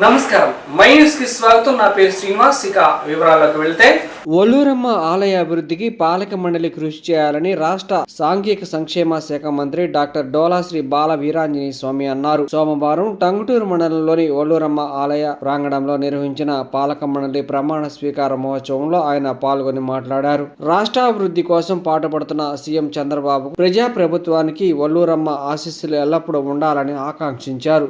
నమస్కారం, my news కి స్వాగతం. నా పేరు శ్రీనివాస్. ఇక వివరాల్లోకి వెళ్తే, ఒల్లూరమ్మ ఆలయ అభివృద్ధికి పాలక మండలి కృషి చేయాలని రాష్ట్ర సాంఘిక సంక్షేమ శాఖ మంత్రి డాక్టర్ డోలాశ్రీ బాల వీరాంజనేయ స్వామి అన్నారు. సోమవారం టంగుటూరు మండలంలోని ఒల్లూరమ్మ ఆలయ ప్రాంగణంలో నిర్వహించిన పాలక మండలి ప్రమాణ స్వీకార మహోత్సవంలో ఆయన పాల్గొని మాట్లాడారు. రాష్ట్రాభివృద్ధి కోసం పాటుపడుతున్న సీఎం చంద్రబాబు ప్రజా ప్రభుత్వానికి ఒల్లూరమ్మ ఆశీస్సులు ఎల్లప్పుడూ ఉండాలని ఆకాంక్షించారు.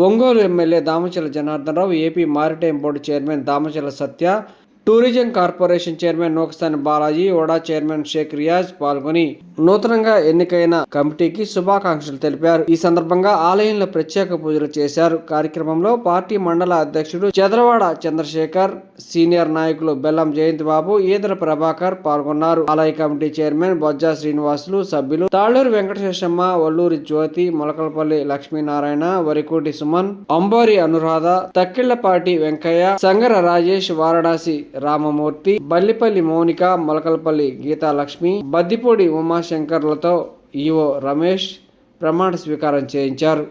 Ongole MLA Damacharla Janardhan Rao, AP maritime board chairman Damacharla Satya, tourism corporation chairman Nokasani Balaji, OUDA chairman Sheikh Riyaz పాల్గొని నూతనంగా ఎన్నికైన కమిటీకి శుభాకాంక్షలు తెలిపారు. ఈ సందర్భంగా ఆలయంలో ప్రత్యేక పూజలు చేశారు. కార్యక్రమంలో పార్టీ మండల అధ్యక్షుడు చెదరవాడ చంద్రశేఖర్, సీనియర్ నాయకులు బెల్లం జయంతి బాబు, ఈదర ప్రభాకర్ పాల్గొన్నారు. ఆలయ కమిటీ చైర్మన్ బొజ్జా శ్రీనివాసులు, సభ్యులు తాళ్లూరు వెంకటేశమ్మ, వల్లూరి జ్యోతి, మొలకలపల్లి లక్ష్మీనారాయణ, వరికోటి సుమన్, అంబోరి అనురాధ, తక్కిళ్లపాటి వెంకయ్య, సంగర రాజేష్, వారణాసి రామమూర్తి, బల్లిపల్లి మౌనిక, మొలకలపల్లి గీతాలక్ష్మి, బద్దిపూడి ఉమాశంకర్లతో ఈవో రమేష్ ప్రమాణ స్వీకారం చేయించారు.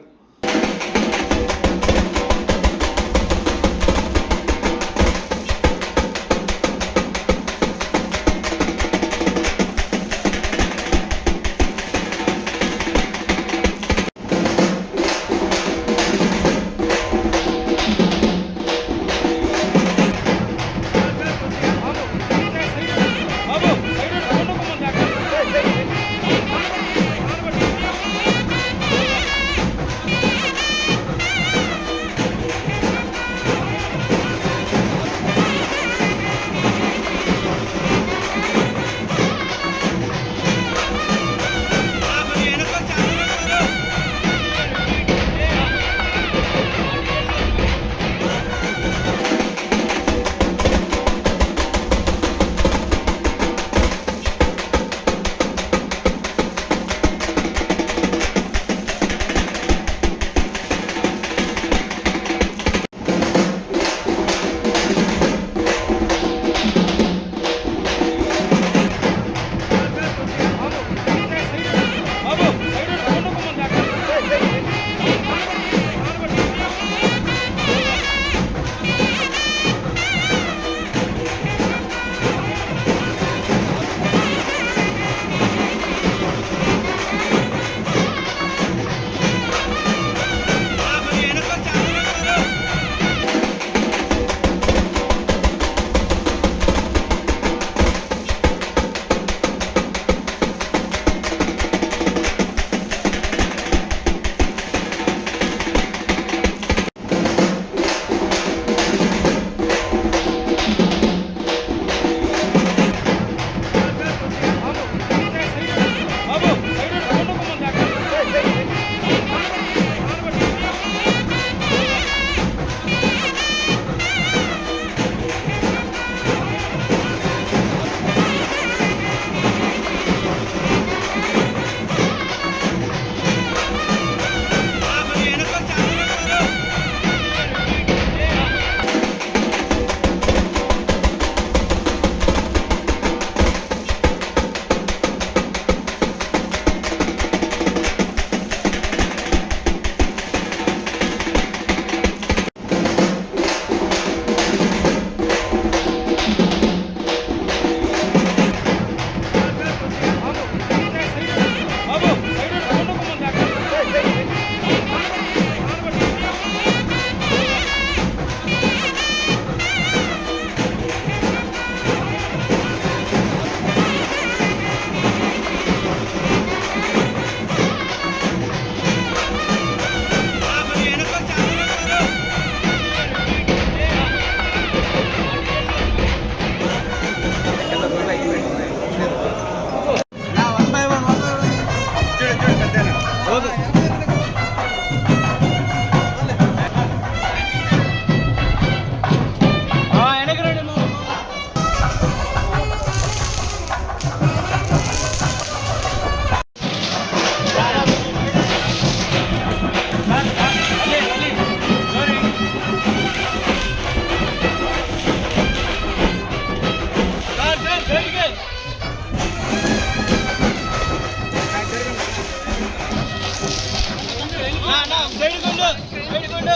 వేడుకొండు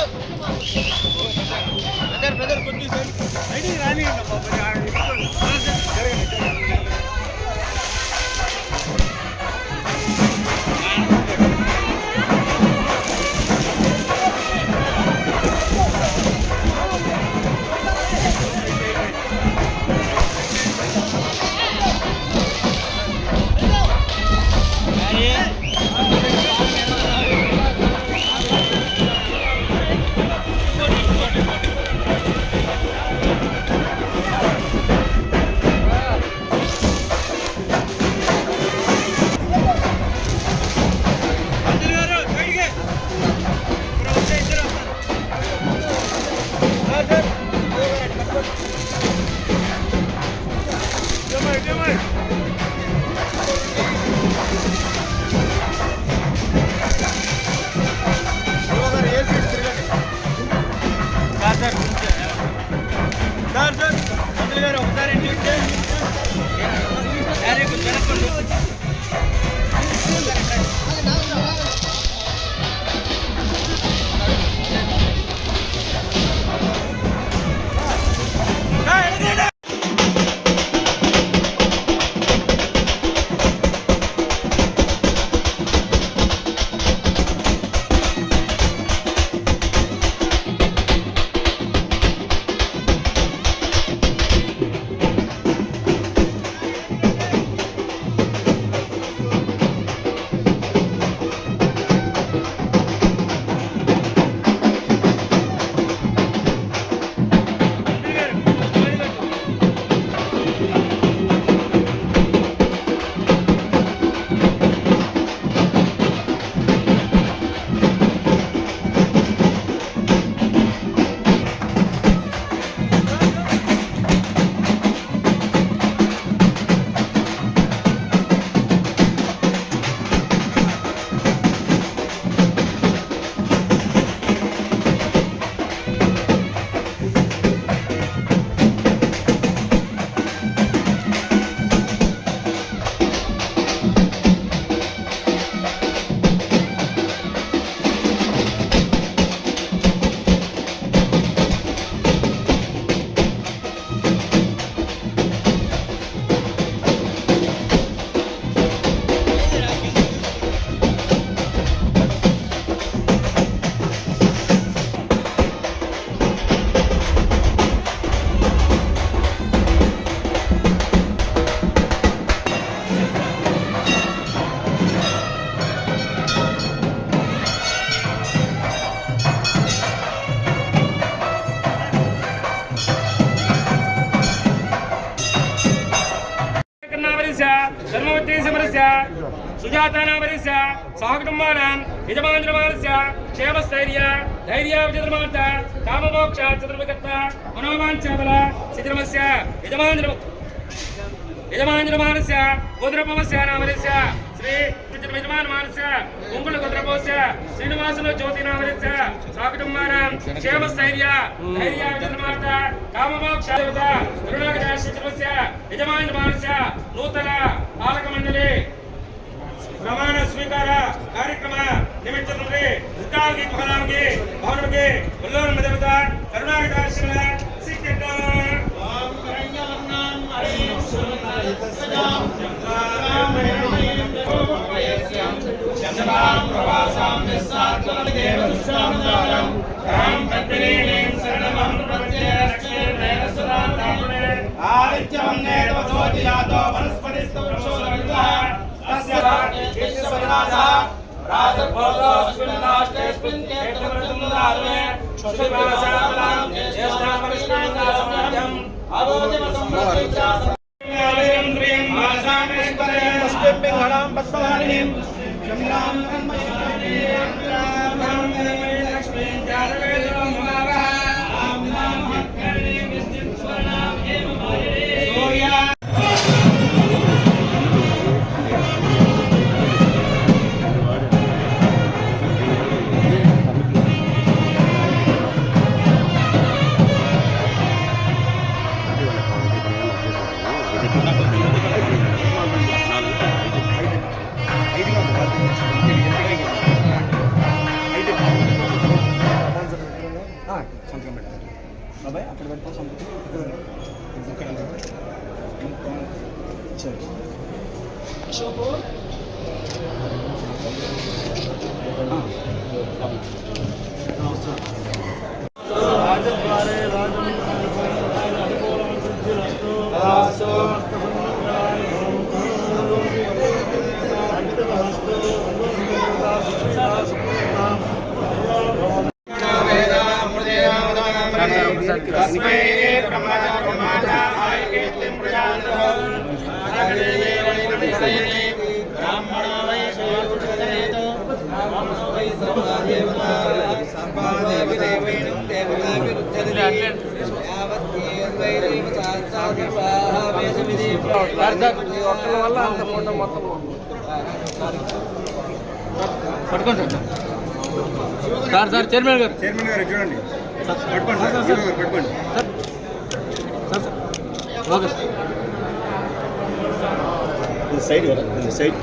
సుజాతానామరిస్య సహకుటుంబానాం యజమానమానస్య క్షేమస్థైర్య ధైర్యావిజధర్మార్థ కామమోక్ష చతుర్వికత్త మనోవాంఛబల సిద్ధిర్మస్య యజమానమానస్య గోత్రపవస్య నామరిస్య శ్రీ యజమానమానస్య కుంకుల గోత్రపవస్య శ్రీనివాసుల జ్యోతినామరిస్య సహకుటుంబానాం క్షేమస్థైర్య ధైర్యావిజధర్మార్థ కామమోక్ష కరుణాకటాక్ష యజమానమానస్య నూతన పాలక మండలి प्रमाण स्वीकार कार्यक्रम निमित्त उद्दागी फलांगी भवनगे उल्लोन देवता करुणाकटाक्षण सिक्केट వల్ల అంత ఫోటో మొత్తం పట్టుకోండి సార్ సార్ చైర్మన్ గారు చూడండి పట్టుకోండి ఓకే సైడ్ సైడ్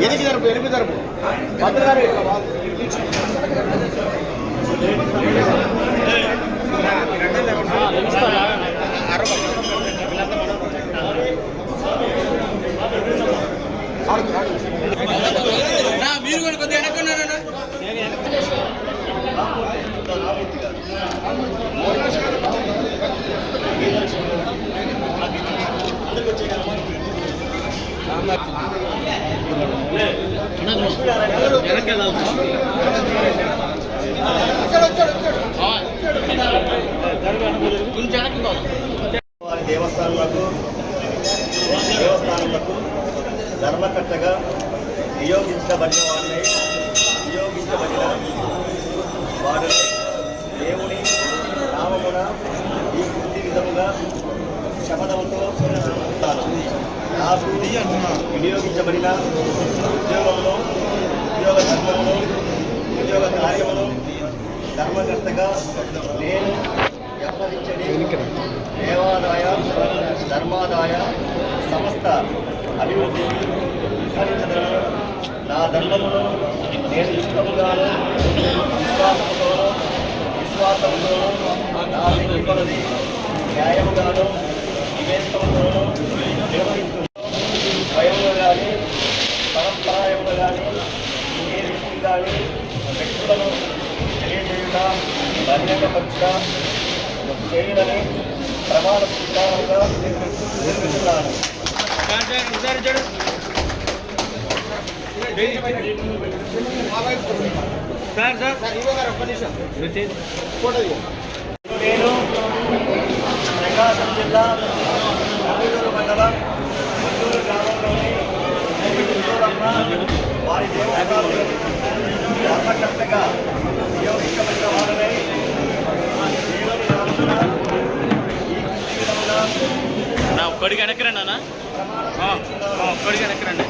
ఎనికి దేవస్థానాలకు ధర్మకర్తగా నియోగించబడిన వారిని దేవుని నామమున ఈ వృత్తి విధముగా శపథంతో ఉంటాను. నాకు వినియోగించబడిన ఉద్యోగంలో ఉద్యోగ ధర్మంలో ఉద్యోగ కార్యములు ధర్మకర్తగా నేను వ్యవహరించని దేవాదాయ ధర్మాదాయ సంస్థ అభివృద్ధిని విస్తరించదను. నా ధర్మమును నేను ఇష్టముగాను విశ్వాసంతోనూ నా శక్తి కొలది న్యాయముగాను వివేకంతోనూ నిర్వహిస్తూ స్వయంగా కానీ పరంపరాయంగా కానీ ఏ వ్యక్తికి కానీ వ్యక్తులను తెలియజేయుట బహిరంగపరచుట చేయునని ప్రమాణ స్వీకారంగా నిర్వహిస్తున్నాను. నేను ప్రకాశం జిల్లా నందిగూరు మండలం మండూరు గ్రామంలోని వారి దేవస్థానాలు ధర్మకర్తగా నియోగించబడిన వారిని దేవుని నామమున ఈ విధముగా ఒక్కడికి వెనక్కిరండి అన్న, ఒక్కడికి వెనక్కిరండి.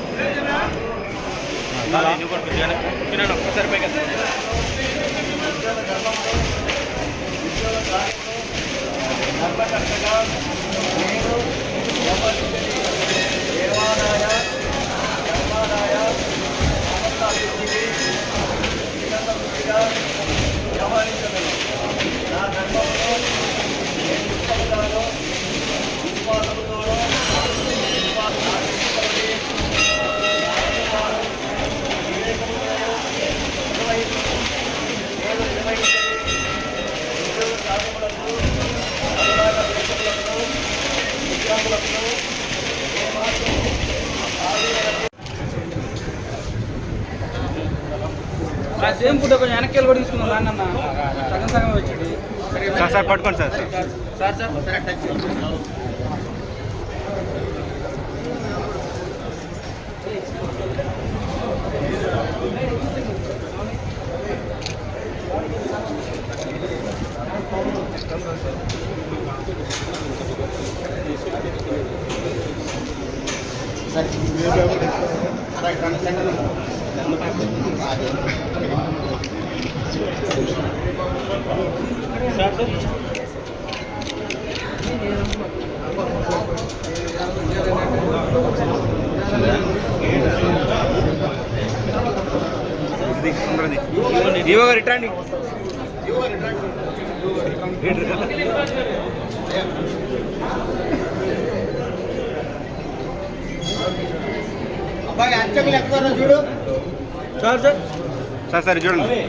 ఒక్కసారి పైకి ధర్మకర్తగా నేను వ్యవహరించని దేవాదాయ ధర్మాదాయ సంస్థ అభివృద్ధికి వినమ్రతగా వ్యవహరించగలను. నా ధర్మంలో నేను ఇష్టముగాను విశ్వాసంతోనూ సేమ్ ఫుడ్ కొంచెం వెనక్కి వెళ్ళి కూడా తీసుకుందాం రాన్న సగం సగం వచ్చింది. సార్ పట్టుకోండి సార్ రిటర్న్ అబ్బాయి అంచెలు ఎక్కువ చూడు సార్ చూడండి.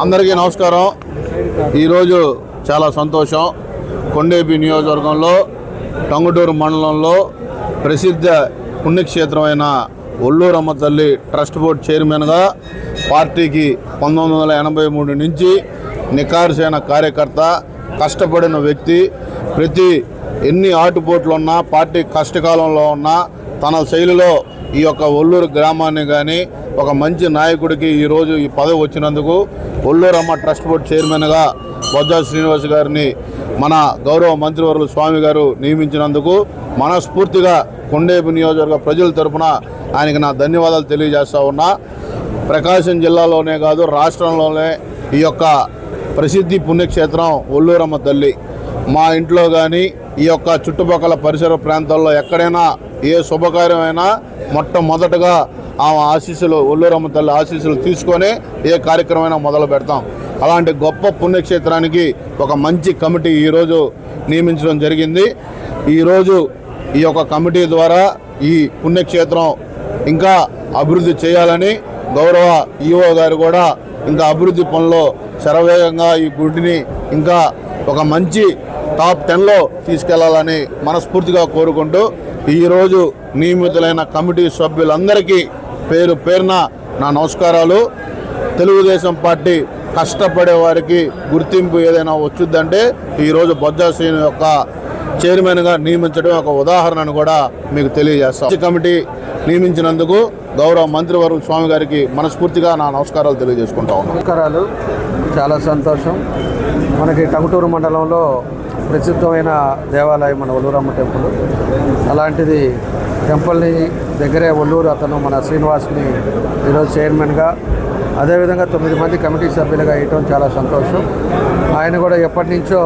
అందరికీ నమస్కారం. ఈరోజు చాలా సంతోషం. కొండేపి నియోజకవర్గంలో టంగుటూరు మండలంలో ప్రసిద్ధ పుణ్యక్షేత్రమైన ఒల్లూరమ్మ తల్లి ట్రస్ట్ బోర్డు చైర్మన్గా పార్టీకి 1983 నుంచి నికార్సైన కార్యకర్త, కష్టపడిన వ్యక్తి. ప్రతి ఎన్ని ఆటుపోట్లు ఉన్నా, పార్టీ కష్టకాలంలో ఉన్నా తన శైలిలో ఈ యొక్క ఒల్లూరు గ్రామాన్ని కానీ ఒక మంచి నాయకుడికి ఈరోజు ఈ పదవి వచ్చినందుకు ఒల్లూరమ్మ ట్రస్ట్ బోర్డు చైర్మన్గా బొజ్జా శ్రీనివాస్ గారిని మన గౌరవ మంత్రివర్యులు స్వామి గారు నియమించినందుకు మనస్ఫూర్తిగా కొండేపి నియోజకవర్గ ప్రజల తరపున ఆయనకి నా ధన్యవాదాలు తెలియజేస్తా ఉన్నా. ప్రకాశం జిల్లాలోనే కాదు రాష్ట్రంలోనే ఈ యొక్క ప్రసిద్ధి పుణ్యక్షేత్రం ఒల్లూరమ్మ తల్లి. మా ఇంట్లో కానీ ఈ యొక్క చుట్టుపక్కల పరిసర ప్రాంతాల్లో ఎక్కడైనా ఏ శుభకార్యమైనా మొట్టమొదటగా ఆమె ఆశీస్సులు, ఒల్లూరమ్మ తల్లి ఆశీస్సులు తీసుకొని ఏ కార్యక్రమమైనా మొదలు పెడతాం. అలాంటి గొప్ప పుణ్యక్షేత్రానికి ఒక మంచి కమిటీ ఈరోజు నియమించడం జరిగింది. ఈరోజు ఈ యొక్క కమిటీ ద్వారా ఈ పుణ్యక్షేత్రం ఇంకా అభివృద్ధి చేయాలని గౌరవ ఈఓ గారు కూడా ఇంకా అభివృద్ధి పనుల్లో శరవేగంగా ఈ గుడిని ఇంకా ఒక మంచి టాప్ 10లో తీసుకెళ్లాలని మనస్ఫూర్తిగా కోరుకుంటూ ఈరోజు నియమితులైన కమిటీ సభ్యులందరికీ పేరు పేరున నా నమస్కారాలు. తెలుగుదేశం పార్టీ కష్టపడే వారికి గుర్తింపు ఏదైనా వచ్చుద్దంటే ఈరోజు బొజ్జా శ్రీను యొక్క చైర్మన్గా నియమించడం ఒక ఉదాహరణను కూడా మీకు తెలియజేస్తాం. ఈ కమిటీ నియమించినందుకు గౌరవ మంత్రివర్గ స్వామి గారికి మనస్ఫూర్తిగా నా నమస్కారాలు తెలియజేసుకుంటా ఉన్నాను. నమస్కారాలు. చాలా సంతోషం. మనకి టంగుటూరు మండలంలో ప్రసిద్ధమైన దేవాలయం మన ఒల్లూరమ్మ టెంపుల్. అలాంటిది టెంపుల్ని దగ్గరే ఒల్లూరు అతను మన శ్రీనివాస్ని ఈరోజు చైర్మన్గా, అదేవిధంగా 9 మంది కమిటీ సభ్యులుగా వేయటం చాలా సంతోషం. ఆయన కూడా ఎప్పటి నుంచో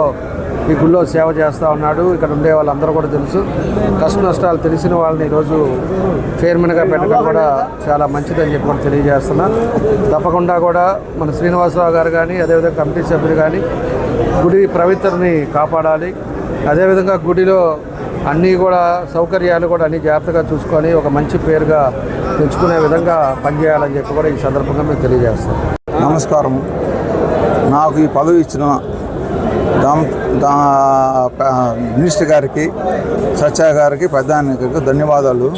ఈ గుళ్ళో సేవ చేస్తూ ఉన్నాడు. ఇక్కడ ఉండే వాళ్ళందరూ కూడా తెలుసు. కష్ట నష్టాలు తెలిసిన వాళ్ళని ఈరోజు చైర్మన్గా పెట్టడం కూడా చాలా మంచిదని చెప్పి కూడా తెలియజేస్తున్నా. తప్పకుండా కూడా మన శ్రీనివాసరావు గారు కానీ, అదేవిధంగా కమిటీ సభ్యులు కానీ గుడి పవిత్రని కాపాడాలి. అదేవిధంగా గుడిలో అన్నీ కూడా సౌకర్యాలు కూడా అన్ని జాగ్రత్తగా చూసుకొని ఒక మంచి పేరుగా తెచ్చుకునే విధంగా పనిచేయాలని చెప్పి కూడా ఈ సందర్భంగా మేము తెలియజేస్తాం. నమస్కారం. నాకు ఈ పదవి ఇచ్చిన మినిస్టర్ గారికి, సత్య గారికి, ప్రధానికి ధన్యవాదాలు.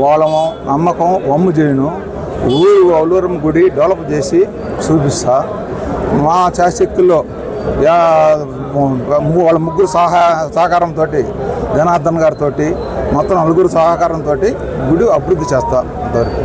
వాళ్ళ నమ్మకం వమ్ము చేయను. ఒల్లూరమ్మ గుడి డెవలప్ చేసి చూపిస్తా. మా శాశక్తుల్లో వాళ్ళ ముగ్గురు సహకారంతో, జనార్దన్ గారితో, మొత్తం నలుగురు సహకారంతో గుడి అభివృద్ధి చేస్తా. అంతవరకు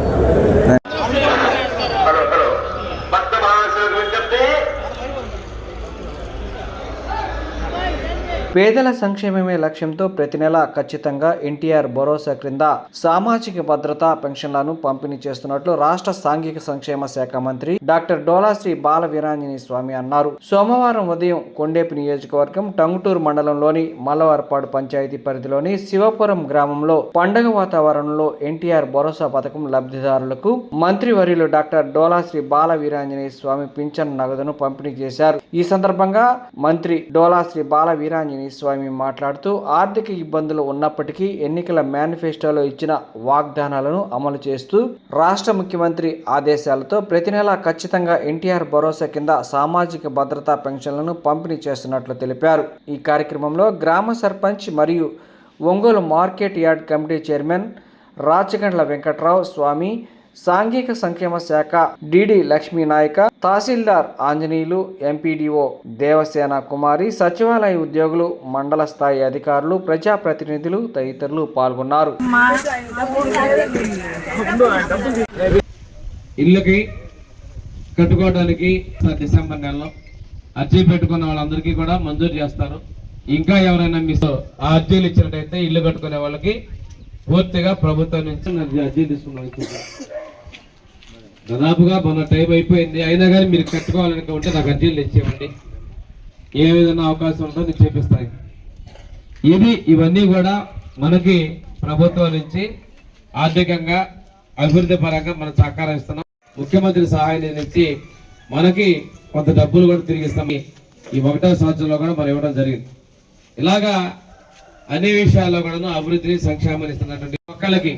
పేదల సంక్షేమమే లక్ష్యంతో ప్రతి నెల ఖచ్చితంగా ఎన్టీఆర్ భరోసా క్రింద సామాజిక భద్రతా పెన్షన్లను పంపిణీ చేస్తున్నట్లు రాష్ట్ర సాంఘిక సంక్షేమ శాఖ మంత్రి డాక్టర్ డోలాశ్రీ బాల వీరాంజనేయ స్వామి అన్నారు. సోమవారం ఉదయం కొండేపి నియోజకవర్గం టంగుటూరు మండలంలోని మల్లవారపాడు పంచాయతీ పరిధిలోని శివపురం గ్రామంలో పండుగ వాతావరణంలో ఎన్టీఆర్ భరోసా పథకం లబ్ధిదారులకు మంత్రివర్యులు డాక్టర్ డోలాశ్రీ బాల వీరాంజనేయ స్వామి పింఛన్ నగదును పంపిణీ చేశారు. ఈ సందర్భంగా మంత్రి డోలాశ్రీ బాల వీరాంజనేయ స్వామి మాట్లాడుతూ ఆర్థిక ఇబ్బందులు ఉన్నప్పటికీ ఎన్నికల మేనిఫెస్టోలో ఇచ్చిన వాగ్దానాలను అమలు చేస్తూ రాష్ట్ర ముఖ్యమంత్రి ఆదేశాలతో ప్రతి నెల ఖచ్చితంగా ఎన్టీఆర్ భరోసా కింద సామాజిక భద్రతా పెన్షన్లను పంపిణీ చేస్తున్నట్లు తెలిపారు. ఈ కార్యక్రమంలో గ్రామ సర్పంచ్ మరియు Ongole market yard committee chairman Rachagandla Venkatrao Swamy, సాంఘిక సంక్షేమ శాఖ డిడి లక్ష్మీనాయక, తహసీల్దార్ ఆంజనేయులు, ఎంపీడీఓ దేవసేన కుమారి, సచివాలయ ఉద్యోగులు, మండల స్థాయి అధికారులు, ప్రజాప్రతినిధులు తదితరులు పాల్గొన్నారు. ఇళ్ళకి కట్టుకోవడానికి డిసెంబర్ నెలలో అర్జీ పెట్టుకున్న వాళ్ళందరికీ కూడా మంజూరు చేస్తారు. ఇంకా ఎవరైనా మీరు ఆ అర్జీలు ఇచ్చినట్టయితే ఇల్లు కట్టుకునే వాళ్ళకి పూర్తిగా ప్రభుత్వం నుంచి అర్జీ తీసుకున్నాం. దాదాపుగా మన టైం అయిపోయింది. అయినా కానీ మీరు కట్టుకోవాలనుకుంటే నాకు అర్జీలు తెచ్చేయండి. ఏ విధంగా అవకాశం ఉంటుందో నేను చేపిస్తాను. ఇవన్నీ కూడా మనకి ప్రభుత్వం నుంచి ఆర్థికంగా అభివృద్ధి పరంగా మనం సహకారం ఇస్తున్నాం. ముఖ్యమంత్రి సహాయ నిధి నుంచి మనకి కొంత డబ్బులు కూడా తిరిగిస్తాం. ఈ 1వ సంవత్సరంలో కూడా మనం ఇవ్వడం జరిగింది. ఇలాగా అన్ని విషయాల్లో కూడా అభివృద్ధిని సంక్షేమాన్ని ఇస్తున్నటువంటి ఒక్కళ్ళకి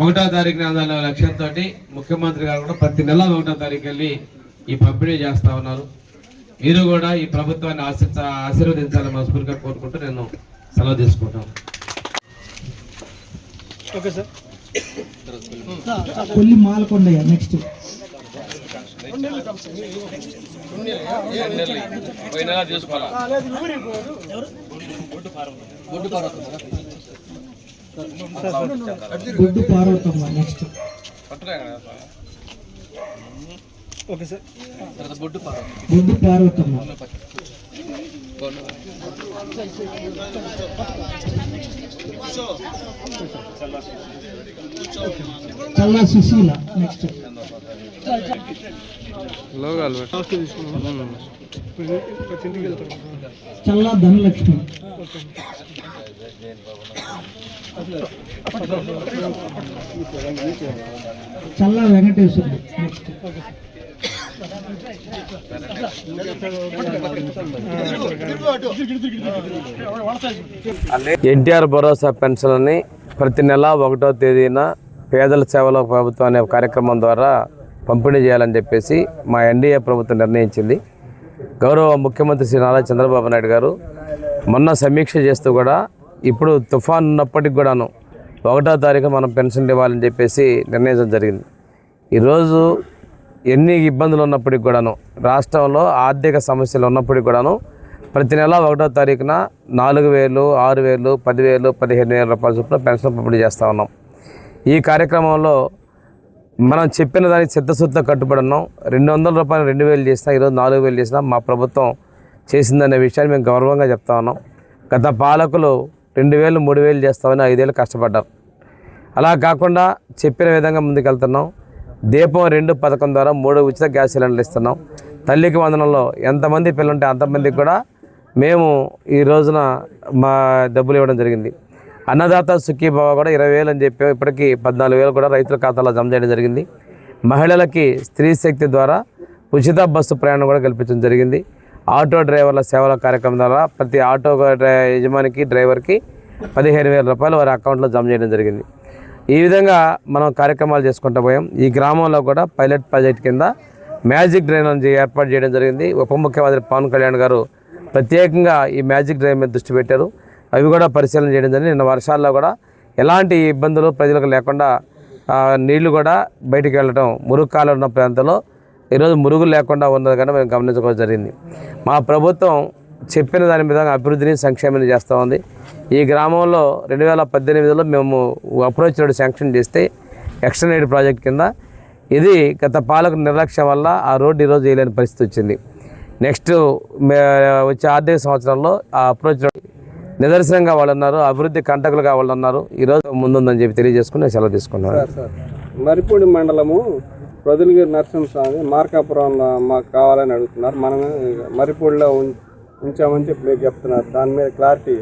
1వ తారీఖున అందాల లక్ష్యంతో ముఖ్యమంత్రి గారు కూడా ప్రతి నెల 1వ తారీఖు వెళ్ళి ఈ పంపిణీ చేస్తా ఉన్నారు. మీరు కూడా ఈ ప్రభుత్వాన్ని ఆశీర్వదించాలని మనస్ఫూర్తిగా కోరుకుంటూ నేను సెలవు తీసుకుంటాను. Okay sir. Kolli Malakondaiah next. గుడ్డు పార్వతమ్మ నెక్స్ట్. Okay sir. గుడ్డు పార్వతమ్మ. చల్లా సుశీల నెక్స్ట్. చల్లా ధనలక్ష్మి, చల్లా వెంకటేశ్వరుడు, ఎన్టీఆర్ భరోసా పెన్షన్ని ప్రతి నెల 1వ తేదీన పేదల సేవలో ప్రభుత్వం అనే కార్యక్రమం ద్వారా పంపిణీ చేయాలని చెప్పేసి మా ఎన్డీఏ ప్రభుత్వం నిర్ణయించింది. గౌరవ ముఖ్యమంత్రి శ్రీ నారా చంద్రబాబు నాయుడు గారు మొన్న సమీక్ష చేస్తూ కూడా ఇప్పుడు తుఫాన్ ఉన్నప్పటికి కూడాను 1వ తారీఖు మనం పెన్షన్ ఇవ్వాలని చెప్పేసి నిర్ణయించడం జరిగింది. ఈరోజు ఎన్ని ఇబ్బందులు ఉన్నప్పటికి కూడాను, రాష్ట్రంలో ఆర్థిక సమస్యలు ఉన్నప్పటికి కూడాను ప్రతి నెల 1వ తారీఖున 4,000, 6,000, 10,000, 15,000 రూపాయల చొప్పున పెన్షన్ పంపిణీ చేస్తూ ఉన్నాం. ఈ కార్యక్రమంలో మనం చెప్పిన దానికి చిత్తశుద్ధితో కట్టుబడి ఉన్నాం. 200 రూపాయలు 2,000 చేసినా, ఈరోజు 4,000 చేసినా మా ప్రభుత్వం చేసిందనే విషయాన్ని మేము గౌరవంగా చెప్తా ఉన్నాం. గత పాలకులు 2,000, 3,000 చేస్తామని 5 ఏళ్ళు కష్టపడ్డారు. అలా కాకుండా చెప్పిన విధంగా ముందుకెళ్తున్నాం. దీపం 2 పథకం ద్వారా 3 ఉచిత గ్యాస్ సిలిండర్లు ఇస్తున్నాం. తల్లికి వందనంలో ఎంతమంది పిల్లలుంటే అంతమందికి కూడా మేము ఈ రోజున మా డబ్బులు ఇవ్వడం జరిగింది. అన్నదాత సుఖీభావ కూడా 20,000 అని చెప్పి ఇప్పటికీ 14,000 కూడా రైతుల ఖాతాలో జమ చేయడం జరిగింది. మహిళలకి స్త్రీ శక్తి ద్వారా ఉచిత బస్సు ప్రయాణం కూడా కల్పించడం జరిగింది. ఆటో డ్రైవర్ల సేవల కార్యక్రమం ద్వారా ప్రతి ఆటో యజమానికి, డ్రైవర్కి 15,000 రూపాయలు వారి అకౌంట్లో జమ చేయడం జరిగింది. ఈ విధంగా మనం కార్యక్రమాలు చేసుకుంటూ పోయాం. ఈ గ్రామంలో కూడా పైలట్ ప్రాజెక్ట్ కింద మ్యాజిక్ డ్రైన్ ఏర్పాటు చేయడం జరిగింది. ఉప ముఖ్యమంత్రి పవన్ కళ్యాణ్ గారు ప్రత్యేకంగా ఈ మ్యాజిక్ డ్రైన్ మీద దృష్టి పెట్టారు. అవి కూడా పరిశీలన చేయడం జరిగింది. నిన్న వర్షాల్లో కూడా ఎలాంటి ఇబ్బందులు ప్రజలకు లేకుండా నీళ్లు కూడా బయటికి వెళ్ళడం, మురుగు కాలువ ఉన్న ప్రాంతంలో ఈరోజు మురుగులు లేకుండా ఉన్నది కానీ మేము గమనించుకోవడం జరిగింది. మా ప్రభుత్వం చెప్పిన దాని మీద అభివృద్ధిని, సంక్షేమాన్ని చేస్తూ ఉంది. ఈ గ్రామంలో 2018లో మేము అప్రోచ్ రోడ్ శాంక్షన్ చేస్తే ఎక్స్టెండ్ ఎయిడ్ ప్రాజెక్ట్ కింద ఇది గత పాలక నిర్లక్ష్యం వల్ల ఆ రోడ్డు ఈరోజు వేయలేని పరిస్థితి వచ్చింది. నెక్స్ట్ వచ్చే ఆర్థిక సంవత్సరంలో ఆ అప్రోచ్ రోడ్ నిదర్శనంగా వాళ్ళు ఉన్నారు, అభివృద్ధి కంటకులుగా వాళ్ళు ఉన్నారు. ఈరోజు ముందుందని చెప్పి తెలియజేసుకుని నేను సెలవు తీసుకున్నాను. మరిపూడి మండలము ప్రొదలగిరి నరసింహస్వామి మార్కాపురంలో మాకు కావాలని అడుగుతున్నారు. మనం మరిపూడిలో ఉంచామని చెప్పి చెప్తున్నారు. దాని మీద క్లారిటీ.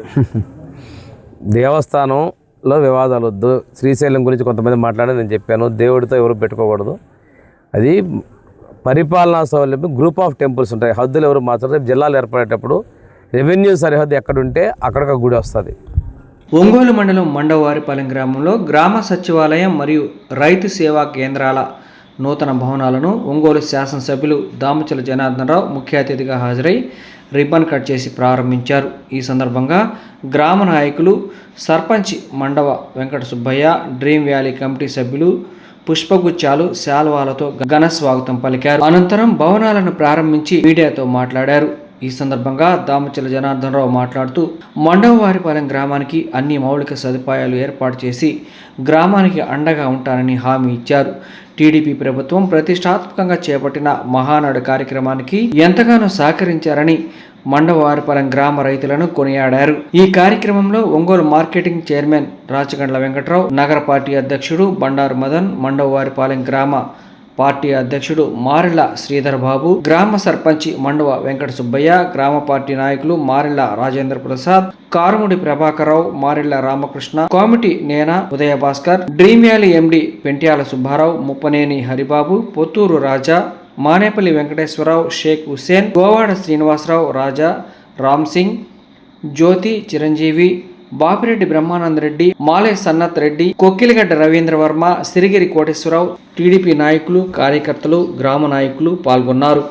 దేవస్థానంలో వివాదాలు వద్దు. శ్రీశైలం గురించి కొంతమంది మాట్లాడి నేను చెప్పాను, దేవుడితో ఎవరు పెట్టుకోకూడదు. అది పరిపాలనా సౌలభ్యం. గ్రూప్ ఆఫ్ టెంపుల్స్ ఉంటాయి, హద్దులు ఎవరు మాత్రం జిల్లాలు ఏర్పడేటప్పుడు రెవెన్యూ సరిహద్దు ఎక్కడుంటే అక్కడికి గుడి వస్తుంది. ఒంగోలు మండలం మండవారిపాలెం గ్రామంలో గ్రామ సచివాలయం మరియు రైతు సేవా కేంద్రాల నూతన భవనాలను ఒంగోలు శాసనసభ్యులు దామచల జనార్దన్ రావు ముఖ్య అతిథిగా హాజరై రిబ్బన్ కట్ చేసి ప్రారంభించారు. ఈ సందర్భంగా గ్రామ నాయకులు, sarpanch Mandava Venkata Subbaiah, dream valley committee సభ్యులు పుష్పగుచ్చాలు, శాల్వాలతో ఘన స్వాగతం పలికారు. అనంతరం భవనాలను ప్రారంభించి మీడియాతో మాట్లాడారు. ఈ సందర్భంగా దామచల జనార్దన్ రావు మాట్లాడుతూ మండవవారిపాలెం గ్రామానికి అన్ని మౌలిక సదుపాయాలు ఏర్పాటు చేసి గ్రామానికి అండగా ఉంటానని హామీ ఇచ్చారు. టీడీపీ ప్రభుత్వం ప్రతిష్టాత్మకంగా చేపట్టిన మహానాడు కార్యక్రమానికి ఎంతగానో సహకరించారని మండవవారిపాలెం గ్రామ రైతులను కొనియాడారు. ఈ కార్యక్రమంలో ఒంగోలు మార్కెటింగ్ చైర్మన్ రాచగండ్ల వెంకట్రావు, నగర పార్టీ అధ్యక్షుడు బండారు మదన్, మండవవారిపాలెం గ్రామ పార్టీ అధ్యక్షుడు మారెళ్ల శ్రీధర్ బాబు, గ్రామ సర్పంచ్ మండవ వెంకట సుబ్బయ్య, గ్రామ పార్టీ నాయకులు మారెళ్ల రాజేంద్ర ప్రసాద్, కారుముడి ప్రభాకరరావు, మారెళ్ల రామకృష్ణ, కోమిటి నేన ఉదయ భాస్కర్, డ్రీమ్ వ్యాలీ ఎండి పెంట్యాల సుబ్బారావు, ముప్పనేని హరిబాబు, పొత్తూరు రాజా, మానేపల్లి వెంకటేశ్వరరావు, షేక్ హుసేన్, గోవాడ శ్రీనివాసరావు, రాజా, రామ్ సింగ్, జ్యోతి, చిరంజీవి, బాపిరెడ్డి బ్రహ్మానందరెడ్డి, మాలే సన్నత్ రెడ్డి, కొక్కిలిగడ్డ రవీంద్ర వర్మ, సిరిగిరి కోటేశ్వరరావు, టీడీపీ నాయకులు, కార్యకర్తలు, గ్రామ నాయకులు పాల్గొన్నారు.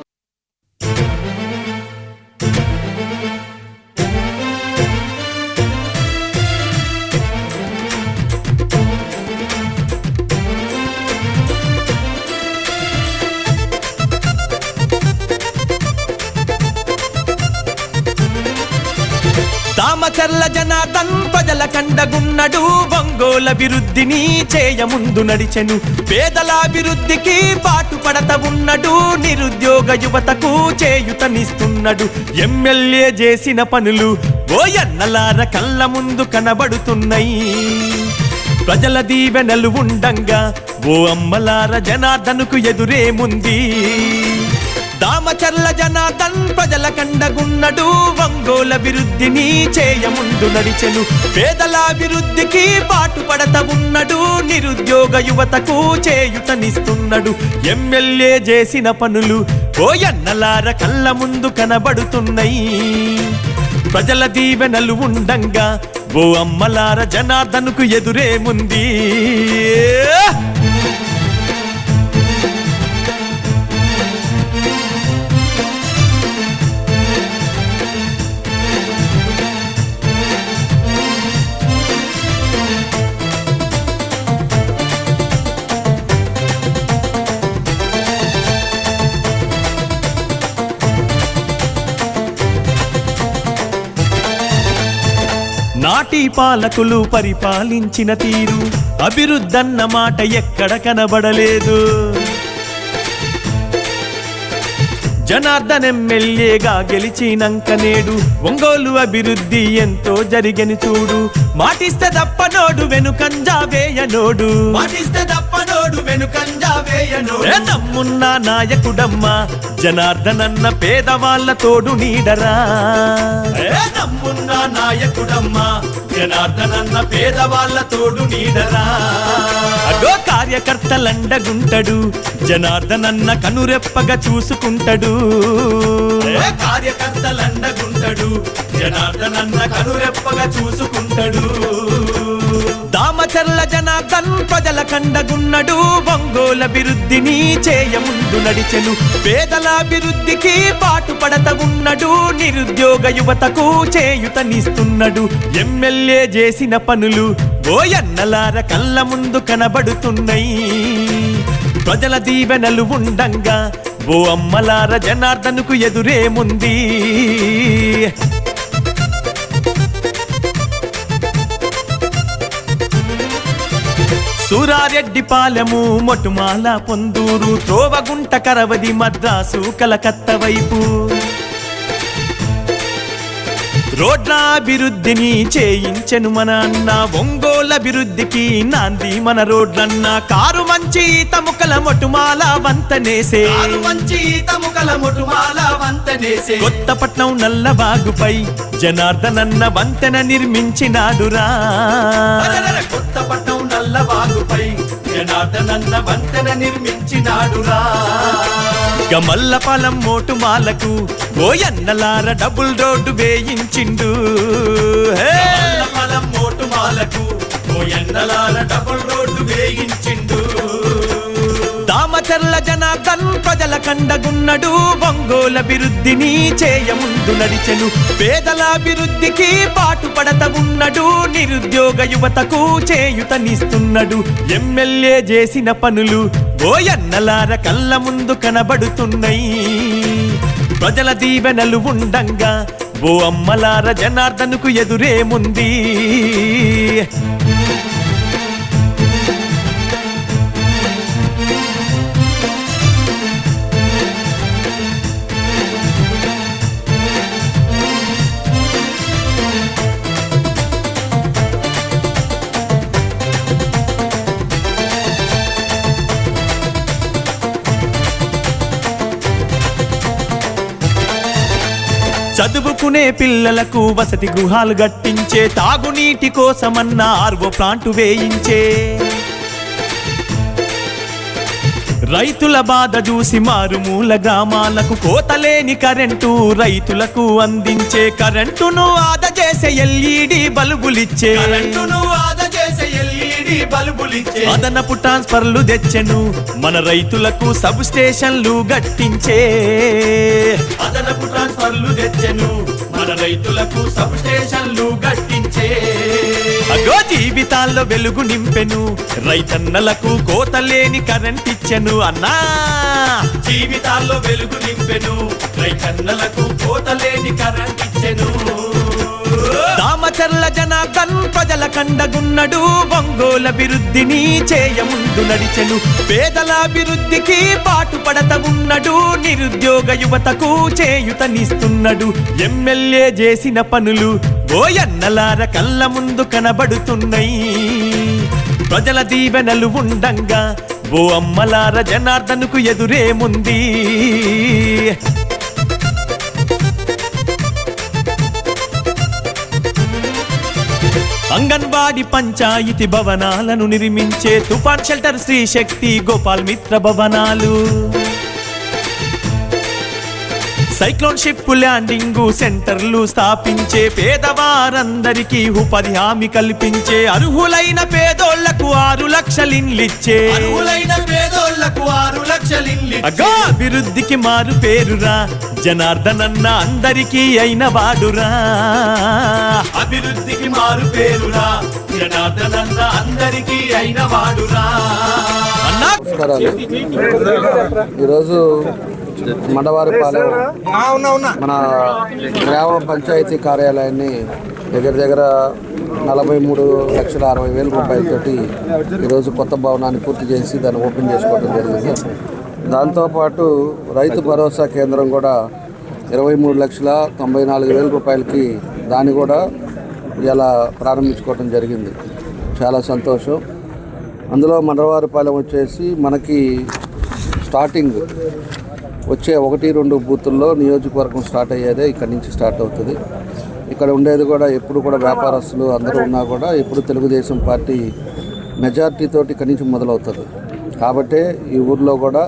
దామచర్ల జనార్దన్ ప్రజల కండగున్నడు, ఒంగోల అభివృద్ధిని చేయముందు నడిచెను. పేదల అభివృద్ధికి పాటుపడత ఉన్నడు, నిరుద్యోగ యువతకు చేయుతనిస్తున్నాడు. ఎమ్మెల్యే చేసిన పనులు ఓ ఎన్నలార కళ్ళ ముందు కనబడుతున్నాయి. ప్రజల దీవెనలు ఉండంగా ఓ అమ్మలార జనార్దనుకు ఎదురేముంది. దామచర్ల జనార్దన్ ప్రజల కండగున్నడు ఒంగోలు అభివృద్ధిని చేయముందు నడిచెను పేదల అభివృద్ధికి పాటుపడత ఉన్నడు నిరుద్యోగ యువతకు చేయుతనిస్తున్నాడు ఎమ్మెల్యే చేసిన పనులు ఓయన్నలార కళ్ళ ముందు కనబడుతున్నాయి ప్రజల దీవెనలు ఉండంగా ఓ అమ్మలార జనార్దన్కు ఎదురేముంది నాటి పాలకులు పరిపాలించిన తీరు అభివృద్ధన్న మాట ఎక్కడ కనబడలేదు జనార్దన్ ఎమ్మెల్యేగా గెలిచినంక నేడు ఒంగోలు అభివృద్ధి ఎంతో జరిగని చూడు మాటిస్తే తప్పనోడు వెనుకంజా వేయనోడు నమ్మున్న నాయకుడమ్మా జనార్దన్ అన్న పేదవాళ్ళ తోడు నీడరా నమ్మున్న నాయకుడమ్మా జనార్దన్ అన్న పేదవాళ్ళ తోడు నీడరా అగో కార్యకర్తలండగుంటడు జనార్దన్ అన్న కనురెప్పగా చూసుకుంటాడు కార్యకర్తలండగుంటడు జనార్దన్ అన్న కనురెప్పగా చూసుకుంటాడు దామచర్ల జనార్దన్ ప్రజల కండగున్నడు ఒంగోలు అభివృద్ధిని చేయముందు నడిచెను పేదల అభివృద్ధికి పాటుపడత ఉన్నడు నిరుద్యోగ యువతకు చేయుతనిస్తున్నాడు ఎమ్మెల్యే చేసిన పనులు ఓయన్నలార కళ్ళ ముందు కనబడుతున్నాయి ప్రజల దీవెనలు ఉండంగా ఓ అమ్మలార జనార్దన్కు ఎదురేముంది సూరారెడ్డిపాలెము మొటుమాల పొందూరు త్రోవగుంట కరవది మద్రాసు కలకత్తా వైపు రోడ్ల అభివృద్ధిని చేయించెను మన అన్న ఒంగోలు అభివృద్ధికి నాంది మన రోడ్లన్న కారు మంచి తముకల మొటుమాల వంతనేసే కొత్తపట్నం నల్లబాగుపై జనార్దన్ అన్న వంతెన నిర్మించినాడురా కొత్తపట్నం నల్లబాగుపై జనార్దన్ అన్న వంతెన నిర్మించినాడురా గమల్లపాలెం మోటుమాలకు ఓయన్నలార డబుల్ రోడ్డు వేయించిండు గమల్లపాలెం మోటుమాలకు ఓయన్నలార డబుల్ రోడ్డు వేయించిండు దామచర్ల జనార్దన్ ప్రజల కండగున్నడు ఒంగోలు అభివృద్ధిని చేయముందు నడిచెను పేదల అభివృద్ధికి పాటుపడత ఉన్నడు నిరుద్యోగ యువతకు చేయుతనిస్తున్నాడు ఎమ్మెల్యే చేసిన పనులు ఓయన్నలార కళ్ళ ముందు కనబడుతున్నాయి ప్రజల దీవెనలు ఉండంగా ఓ అమ్మలార జనార్దన్కు ఎదురేముంది చదువుకునే పిల్లలకు వసతి గృహాలు కట్టించే తాగునీటి కోసమన్న ఆర్వో ప్లాంటు వేయించే రైతుల బాధ చూసి మారుమూల గ్రామాలకు కోతలేని కరెంటు రైతులకు అందించే కరెంటును ఆదా చేసే ఎల్ఈడి బల్బులిచ్చే అదనపు ట్రాన్స్ఫర్లు తెచ్చెను మన రైతులకు సబ్ స్టేషన్లు గట్టించే అదనపు ట్రాన్స్ఫర్లు తెచ్చెను మన రైతులకు సబ్ స్టేషన్లు గట్టించే అగో జీవితాల్లో వెలుగు నింపెను రైతన్నలకు కోతలేని కరెంట్ ఇచ్చెను అన్నా జీవితాల్లో వెలుగు నింపెను రైతన్నలకు కోతలేని కరెంట్ ఇచ్చెను దామచర్ల జనార్దన్ ప్రజల కండగున్నడు ఒంగోలు అభివృద్ధిని చేయముందు నడిచెను పేదల అభివృద్ధికి పాటుపడత ఉన్నడు నిరుద్యోగ యువతకు చేయుతనిస్తున్నాడు ఎమ్మెల్యే చేసిన పనులు ఓయన్నలార కళ్ళ ముందు కనబడుతున్నాయి ప్రజల దీవెనలు ఉండంగా ఓ అమ్మలార జనార్దన్కు ఎదురేముంది. అంగన్వాడీ పంచాయతీ భవనాలను నిర్మించే తుఫాన్ షెల్టర్ శ్రీ శక్తి గోపాల్ మిత్ర భవనాలు, సైక్లోన్ షిప్ ల్యాండింగ్ సెంటర్లు స్థాపించే పేదవారందరికీ ఉపాధి హామీ కల్పించే అర్హులైన పేదోళ్లకు 6 లక్షల ఇండ్లిచ్చే అగా అభివృద్ధికి మారు పేరురా జనార్దనన్న అందరికీ అయిన వాడురా. అభివృద్ధికి మారు పేరురా జనార్దనన్న అందరికీ అయిన వాడురా. నమస్కారాలు. ఈరోజు మండవారిపాలెం మన గ్రామ పంచాయతీ కార్యాలయాన్ని దగ్గర 43,60,000 రూపాయలతోటి ఈరోజు కొత్త భవనాన్ని పూర్తి చేసి దాన్ని ఓపెన్ చేసుకోవడం జరిగింది. దాంతోపాటు రైతు భరోసా కేంద్రం కూడా 23,94,000 రూపాయలకి దాన్ని కూడా ఇలా ప్రారంభించుకోవడం జరిగింది. చాలా సంతోషం. అందులో మండవారిపాలెం వచ్చేసి మనకి స్టార్టింగ్ వచ్చే 1-2 బూతుల్లో నియోజకవర్గం స్టార్ట్ అయ్యేదే ఇక్కడి నుంచి స్టార్ట్ అవుతుంది. ఇక్కడ ఉండేది కూడా ఎప్పుడు కూడా వ్యాపారస్తులు అందరూ ఉన్నా కూడా ఎప్పుడు తెలుగుదేశం పార్టీ మెజార్టీతోటి ఇక్కడి నుంచి మొదలవుతుంది. కాబట్టి ఈ ఊర్లో కూడా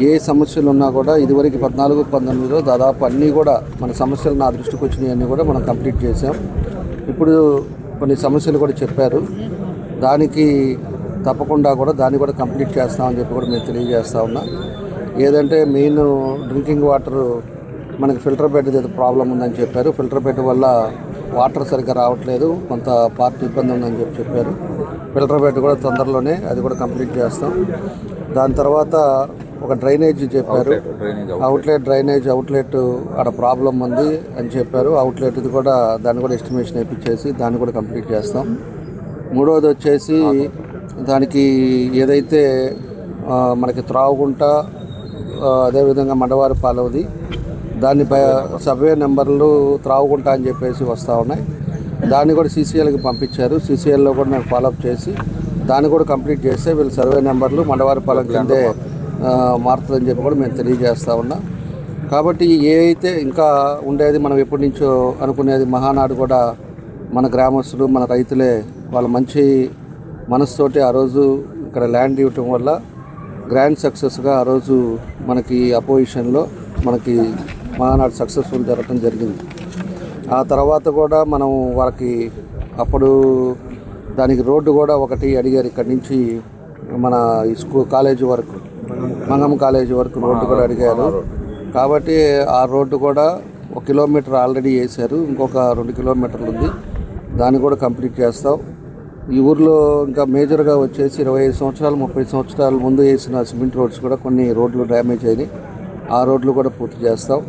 ఏ సమస్యలు ఉన్నా కూడా ఇదివరకు 14-19లో దాదాపు అన్నీ కూడా మన సమస్యలు నా దృష్టికి వచ్చినాయన్నీ కూడా మనం కంప్లీట్ చేసాం. ఇప్పుడు కొన్ని సమస్యలు కూడా చెప్పారు, దానికి తప్పకుండా కూడా దాన్ని కూడా కంప్లీట్ చేస్తామని చెప్పి కూడా మేము తెలియజేస్తా ఉన్నా. ఏదంటే మెయిన్ డ్రింకింగ్ వాటర్ మనకి ఫిల్టర్ బెడ్ ఏదో ప్రాబ్లం ఉందని చెప్పారు. ఫిల్టర్ బెడ్ వల్ల వాటర్ సరిగ్గా రావట్లేదు, కొంత పార్టీ ఇబ్బంది ఉందని చెప్పారు. ఫిల్టర్ బెడ్ కూడా తొందరలోనే అది కూడా కంప్లీట్ చేస్తాం. దాని తర్వాత ఒక డ్రైనేజ్ చెప్పారు, డ్రైనేజ్ అవుట్లెట్ ఆడ ప్రాబ్లం ఉంది అని చెప్పారు. అవుట్లెట్ ఇది కూడా దాన్ని కూడా ఎస్టిమేషన్ వేయించేసి దాన్ని కూడా కంప్లీట్ చేస్తాం. మూడవది వచ్చేసి దానికి ఏదైతే మనకి త్రావుగుంట అదేవిధంగా మండవారిపాలెంది దాన్ని సర్వే నెంబర్లు త్రావుగుంట అని చెప్పేసి వస్తూ ఉన్నాయి. దాన్ని కూడా సీసీఎల్కి పంపించారు. సీసీఎల్లో కూడా మేము ఫాలోఅప్ చేసి దాన్ని కూడా కంప్లీట్ చేస్తే వీళ్ళు సర్వే నెంబర్లు మండవారిపాలెం కిందే మారుతుందని చెప్పి కూడా మేము తెలియజేస్తూ ఉన్నాం. కాబట్టి ఏ అయితే ఇంకా ఉండేది మనం ఎప్పటి నుంచో అనుకునేది మహానాడు కూడా మన గ్రామస్తులు మన రైతులే వాళ్ళ మంచి మనసుతోటి ఆ రోజు ఇక్కడ ల్యాండ్ ఇవ్వటం వల్ల గ్రాండ్ సక్సెస్గా ఆ రోజు మనకి అపోజిషన్లో మనకి మహానాడు సక్సెస్ఫుల్ జరగడం జరిగింది. ఆ తర్వాత కూడా మనం వాళ్ళకి అప్పుడు దానికి రోడ్డు కూడా ఒకటి అడిగారు, ఇక్కడి నుంచి మన కాలేజీ వరకు మంగమ్మ కాలేజీ వరకు రోడ్డు కూడా అడిగారు. కాబట్టి ఆ రోడ్డు కూడా 1 కిలోమీటర్ ఆల్రెడీ వేశారు, ఇంకొక 2 కిలోమీటర్లు ఉంది, దాన్ని కూడా కంప్లీట్ చేస్తాం. ఈ ఊర్లో ఇంకా మేజర్గా వచ్చేసి 25 సంవత్సరాలు 30 సంవత్సరాల ముందు వేసిన సిమెంట్ రోడ్స్ కూడా కొన్ని రోడ్లు డ్యామేజ్ అయినాయి, ఆ రోడ్లు కూడా పూర్తి చేస్తాం.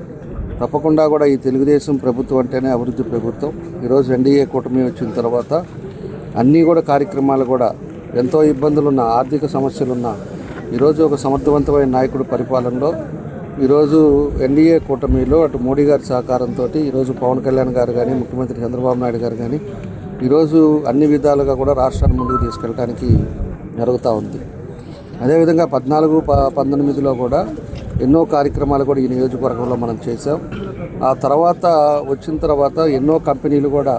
తప్పకుండా కూడా ఈ తెలుగుదేశం ప్రభుత్వం అంటేనే అభివృద్ధి ప్రభుత్వం. ఈరోజు ఎన్డీఏ కూటమి వచ్చిన తర్వాత అన్నీ కూడా కార్యక్రమాలు కూడా ఎంతో ఇబ్బందులున్నా ఆర్థిక సమస్యలున్నా ఈరోజు ఒక సమర్థవంతమైన నాయకుడు పరిపాలనలో ఈరోజు ఎన్డీఏ కూటమిలో అటు మోడీ గారి సహకారంతో ఈరోజు పవన్ కళ్యాణ్ గారు కానీ ముఖ్యమంత్రి చంద్రబాబు నాయుడు గారు కానీ ఈరోజు అన్ని విధాలుగా కూడా రాష్ట్రాన్ని ముందుకు తీసుకెళ్ళడానికి జరుగుతూ ఉంది. అదేవిధంగా 14-19లో కూడా ఎన్నో కార్యక్రమాలు కూడా ఈ నియోజకవర్గంలో మనం చేసాం. ఆ తర్వాత వచ్చిన తర్వాత ఎన్నో కంపెనీలు కూడా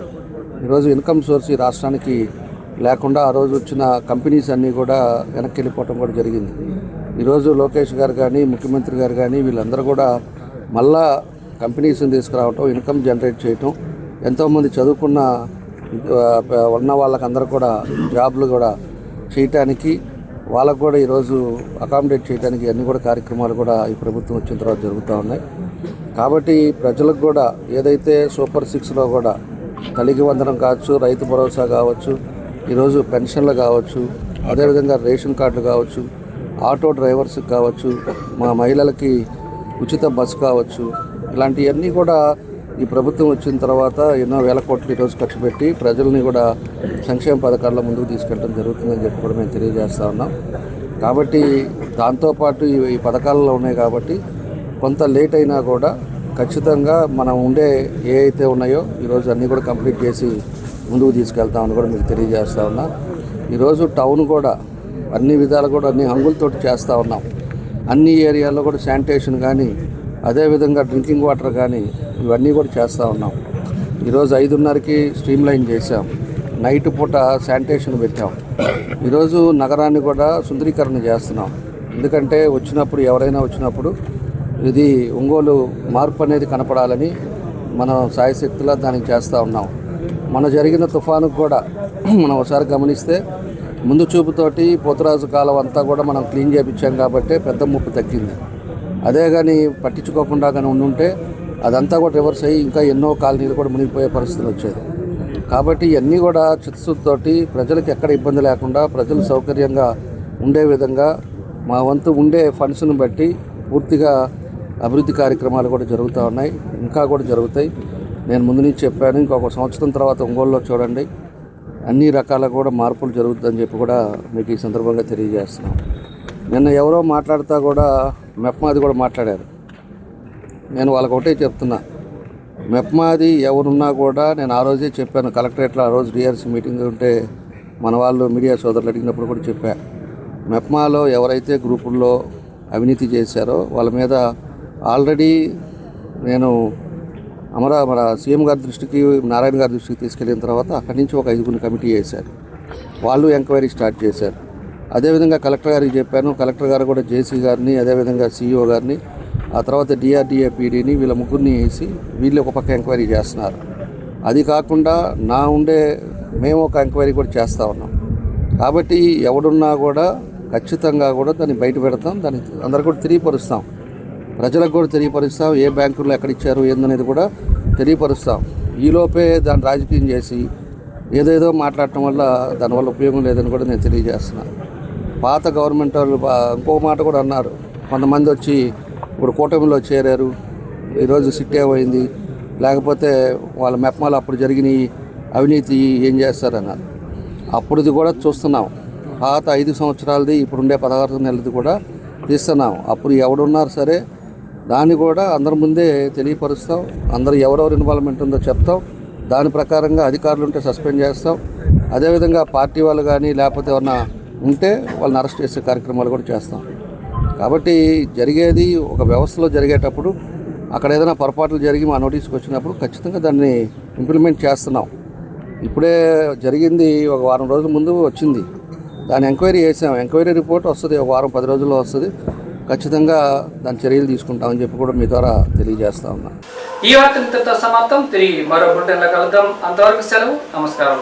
ఈరోజు ఇన్కమ్ సోర్స్ ఈ రాష్ట్రానికి లేకుండా ఆ రోజు వచ్చిన కంపెనీస్ అన్నీ కూడా వెనక్కి వెళ్ళిపోవటం కూడా జరిగింది. ఈరోజు లోకేష్ గారు కానీ ముఖ్యమంత్రి గారు కానీ వీళ్ళందరూ కూడా మళ్ళా కంపెనీస్ని తీసుకురావటం, ఇన్కమ్ జనరేట్ చేయటం, ఎంతోమంది చదువుకున్న ఉన్న వాళ్ళకందరూ కూడా జాబ్లు కూడా చేయటానికి వాళ్ళకు కూడా ఈరోజు అకామిడేట్ చేయడానికి అన్ని కూడా కార్యక్రమాలు కూడా ఈ ప్రభుత్వం వచ్చిన తర్వాత జరుగుతూ ఉన్నాయి. కాబట్టి ప్రజలకు కూడా ఏదైతే సూపర్ 6లో కూడా తల్లికి వందనం కావచ్చు, రైతు భరోసా కావచ్చు, ఈరోజు పెన్షన్లు కావచ్చు, అదేవిధంగా రేషన్ కార్డులు కావచ్చు, ఆటో డ్రైవర్స్కి కావచ్చు, మా మహిళలకి ఉచిత బస్సు కావచ్చు, ఇలాంటివన్నీ కూడా ఈ ప్రభుత్వం వచ్చిన తర్వాత ఎన్నో వేల కోట్లు ఈరోజు ఖర్చు పెట్టి ప్రజల్ని కూడా సంక్షేమ పథకాల్లో ముందుకు తీసుకెళ్ళడం జరుగుతుందని చెప్పి కూడా మేము తెలియజేస్తూ ఉన్నాం. కాబట్టి దాంతోపాటు ఈ పథకాలలో ఉన్నాయి కాబట్టి కొంత లేట్ అయినా కూడా ఖచ్చితంగా మనం ఉండే ఏ అయితే ఉన్నాయో ఈరోజు అన్నీ కూడా కంప్లీట్ చేసి ముందుకు తీసుకెళ్తామని కూడా మీకు తెలియజేస్తూ ఉన్నా. ఈరోజు టౌన్ కూడా అన్ని విధాలు కూడా అన్ని హంగులతోటి చేస్తూ ఉన్నాం. అన్ని ఏరియాల్లో కూడా శానిటేషన్ కానీ, అదేవిధంగా డ్రింకింగ్ వాటర్ కానీ ఇవన్నీ కూడా చేస్తూ ఉన్నాం. ఈరోజు 5:30కి స్ట్రీమ్ లైన్ చేసాం. నైట్ పూట శానిటేషన్ పెట్టాం. ఈరోజు నగరాన్ని కూడా సుందరీకరణ చేస్తున్నాం. ఎందుకంటే వచ్చినప్పుడు ఎవరైనా వచ్చినప్పుడు ఇది ఒంగోలు మార్పు అనేది కనపడాలని మనం సాయశక్తిలా దానికి చేస్తూ ఉన్నాం. మన జరిగిన తుఫానుకు కూడా మనం ఒకసారి గమనిస్తే ముందు చూపుతోటి పోతరాజు కాలం అంతా కూడా మనం క్లీన్ చేయించాం కాబట్టి పెద్ద ముప్పు తగ్గింది. అదే కానీ పట్టించుకోకుండా కానీ ఉండుంటే అదంతా కూడా రివర్స్ అయ్యి ఇంకా ఎన్నో కాలనీలు కూడా మునిగిపోయే పరిస్థితులు వచ్చేది. కాబట్టి ఇవన్నీ కూడా చిత్తశుద్ధితోటి ప్రజలకు ఎక్కడ ఇబ్బంది లేకుండా ప్రజలు సౌకర్యంగా ఉండే విధంగా మా వంతు ఉండే ఫండ్స్ను బట్టి పూర్తిగా అభివృద్ధి కార్యక్రమాలు కూడా జరుగుతూ ఉన్నాయి, ఇంకా కూడా జరుగుతాయి. నేను ముందు నుంచి చెప్పాను, ఇంకొక సంవత్సరం తర్వాత ఒంగోలులో చూడండి అన్ని రకాల కూడా మార్పులు జరుగుతుందని చెప్పి కూడా మీకు ఈ సందర్భంగా తెలియజేస్తున్నాం. నిన్న ఎవరో మాట్లాడుతూ కూడా మెప్మాది కూడా మాట్లాడారు. నేను వాళ్ళకి ఒకటే చెప్తున్నా, మెప్మాది ఎవరున్నా కూడా నేను ఆ రోజే చెప్పాను. కలెక్టరేట్లో ఆ రోజు డిఆర్సీ మీటింగ్ ఉంటే మన వాళ్ళు మీడియా సోదరులు అడిగినప్పుడు కూడా చెప్పాను. మెప్మాలో ఎవరైతే గ్రూపుల్లో అవినీతి చేశారో వాళ్ళ మీద ఆల్రెడీ నేను మన సీఎం గారి దృష్టికి, నారాయణ గారి దృష్టికి తీసుకెళ్ళిన తర్వాత అక్కడి నుంచి ఒక 5 కమిటీ వేశారు. వాళ్ళు ఎంక్వైరీ స్టార్ట్ చేశారు. అదేవిధంగా కలెక్టర్ గారికి చెప్పాను. కలెక్టర్ గారు కూడా జేసీ గారిని, అదేవిధంగా సీఈఓ గారిని, ఆ తర్వాత డిఆర్డీఏ పీడీని వీళ్ళ ముగ్గురిని వేసి వీళ్ళు ఒక పక్క ఎంక్వైరీ చేస్తున్నారు. అది కాకుండా మేము ఒక ఎంక్వైరీ కూడా చేస్తూ ఉన్నాం. కాబట్టి ఎవడున్నా కూడా ఖచ్చితంగా కూడా దాన్ని బయట పెడతాం, దాన్ని అందరు కూడా తెలియపరుస్తాం, ప్రజలకు కూడా తెలియపరుస్తాం. ఏ బ్యాంకుల్లో ఎక్కడ ఇచ్చారు ఏందనేది కూడా తెలియపరుస్తాం. ఈలోపే దాన్ని రాజకీయం చేసి ఏదేదో మాట్లాడటం వల్ల దానివల్ల ఉపయోగం లేదని కూడా నేను తెలియజేస్తున్నాను. పాత గవర్నమెంట్ వాళ్ళు ఇంకో మాట కూడా అన్నారు. కొంతమంది వచ్చి ఇప్పుడు కూటమిలో చేరారు, ఈరోజు సిట్ ఏమైంది, లేకపోతే వాళ్ళ మెప్మాలు అప్పుడు జరిగిన అవినీతి ఏం చేస్తారన్నారు. అప్పుడుది కూడా చూస్తున్నాం. పాత 5 సంవత్సరాలది ఇప్పుడుండే 16 నెలలది కూడా తీస్తున్నాం. అప్పుడు ఎవడున్నారు సరే దాన్ని కూడా అందరి ముందే తెలియపరుస్తాం. అందరూ ఎవరెవరు ఇన్వాల్వ్మెంట్ ఉందో చెప్తాం. దాని ప్రకారంగా అధికారులు ఉంటే సస్పెండ్ చేస్తాం. అదేవిధంగా పార్టీ వాళ్ళు కానీ లేకపోతే ఏమన్నా ఉంటే వాళ్ళని అరెస్ట్ చేసే కార్యక్రమాలు కూడా చేస్తాం. కాబట్టి జరిగేది ఒక వ్యవస్థలో జరిగేటప్పుడు అక్కడ ఏదైనా పొరపాట్లు జరిగి మా నోటీస్కి వచ్చినప్పుడు ఖచ్చితంగా దాన్ని ఇంప్లిమెంట్ చేస్తున్నాం. ఇప్పుడే జరిగింది, ఒక వారం రోజుల ముందు వచ్చింది, దాన్ని ఎంక్వైరీ చేసాం. ఎంక్వైరీ రిపోర్ట్ వస్తుంది, ఒక వారం 10 రోజుల్లో వస్తుంది. ఖచ్చితంగా దాని చర్యలు తీసుకుంటామని చెప్పి కూడా మీ ద్వారా తెలియజేస్తా ఉన్నాం. ఈ వార్త ఇంతటితో సమాప్తం. తిరిగి మరో బులెటిన్లో కలుద్దాం. అంతవరకు సెలవు. నమస్కారం.